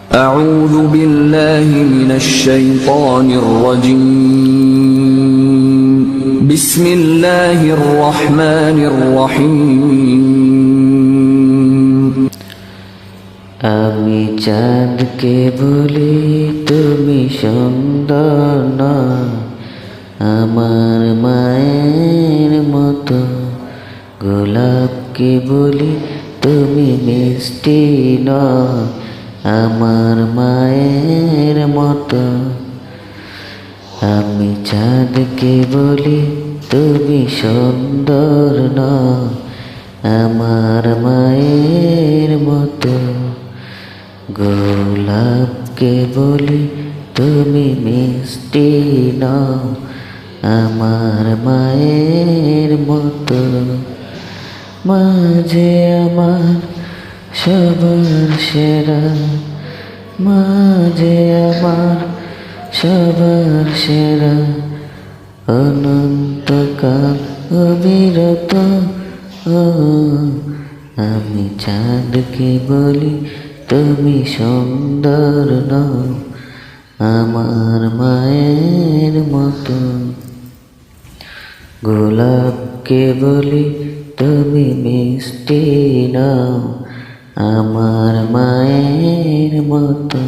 أعوذ بالله من الشيطان الرجيم بسم الله الرحمن الرحيم আমি চাঁদকে বলি তুমি সুন্দর না, আমার মায়ের মতো। গোলাপকে বলি তুমি মিষ্টি না, আমার মায়ের মতো। আমি চাঁদকে বলি তুমি সুন্দর না, আমার মায়ের মতো। গোলাপকে বলি তুমি মিষ্টি না, আমার মায়ের মতো। মাঝে আমার সবার সেরা, মাঝে আমার সবার সেরা, অনন্তকাল অবিরত। আমি চাঁদকে বলি তুমি সুন্দর নও, আমার মায়ের মতো। গোলাপকে বলি তুমি মিষ্টি নও, আমার মায়ের মতো।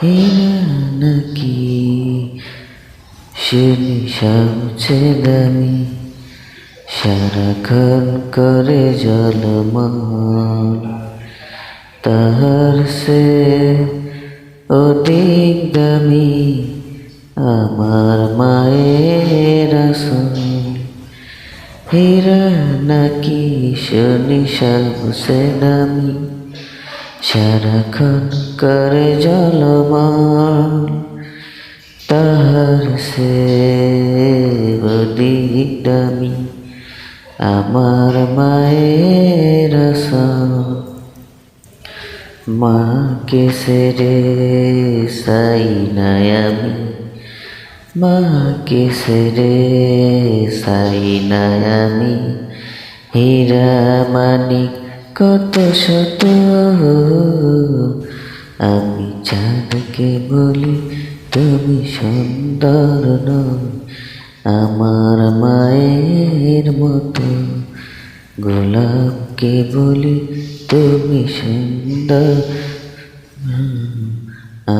হীরা নাকি শুনি সবচেয়ে দামি, সারাক্ষণ করে জলমল। তাহার সে অধিক দামি আমার মায়ের আসল। হীরা নাকি শুনি সবচেয়ে দামি, সারাক্ষণ করে জলমল। তাহার সে অধিক দামি আমার মায়ের আসল। মাকে সেরে সাই নাই আমি, মাকে সেরে সাই নাই আমি। হীরা মানিক কত শত, আমি চাঁদকে বলি তুমি সুন্দর নও, আমার মায়ের মতো। গোলাপকে বলি তুমি সুন্দর,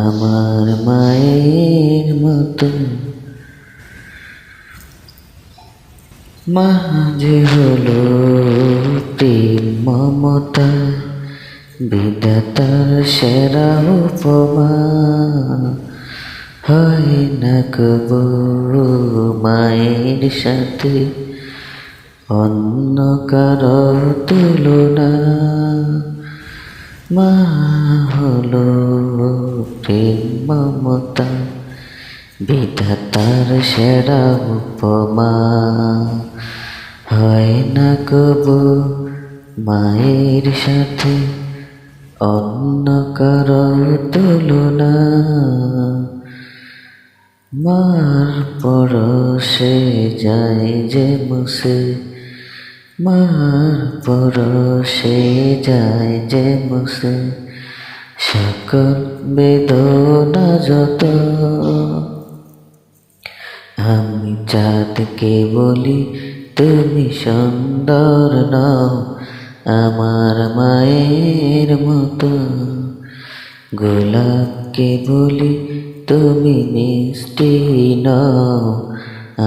আমার মায়ের মতো। মাঝে হলো প্রেম মমতা, বিধাতার সেরা উপমা। হয় না কবু মায়ের সাথে অন্য কারো তুলনা। মা হলো প্রেম মমতা, বিধাতার সেরা উপমা। হয় না কবু মায়ের সাথে অন্য কারো তুলনা। মার পরশে যায় যে মুছে, মার পরশে যায় যে মুছে, সকল বেদনা যত। আমি চাঁদকে বলি তুমি সুন্দর নও, আমার মায়ের মতো। গোলাপকে বলি তুমি মিষ্টি নও,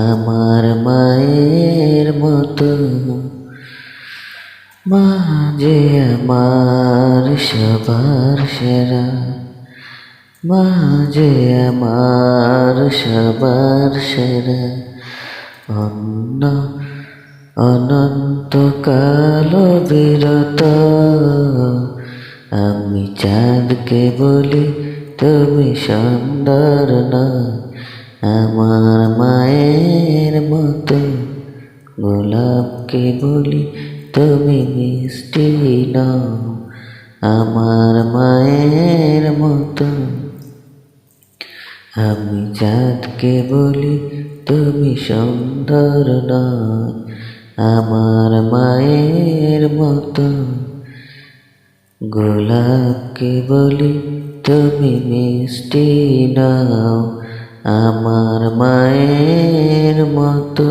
আমার মায়ের মতো। মা যে আমার সবার সেরা, মা যে আমার সবার সেরা, অনন্তকাল বিরত। আমি চাঁদকে বলি তুমি সুন্দর না, আমার মায়ের মতো। গোলাপকে বলি তুমি মিষ্টি নও, আমার মায়ের মতো। আমি চাঁদকে বলি তুমি সুন্দর নও, আমার মায়ের মতো। গোলাপকে বলি তুমি মিষ্টি নাও আমার মায়ের মতো।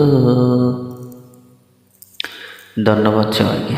ধন্যবাদ সবাইকে।